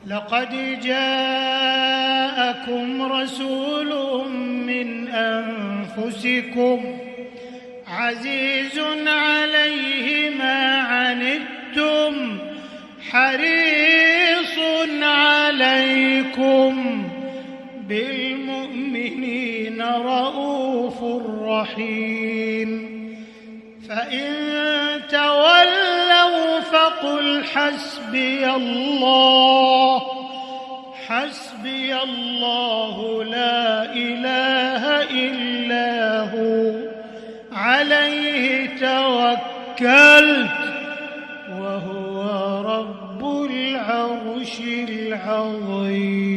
لقد جاءكم رسول من أنفسكم عزيز عليه ما عنتم حريص عليكم بالمؤمنين رءوف رحيم. فإن تولوا فقل حسبي الله لا إله إلا هو عليه توكلت وهو رب العرش العظيم.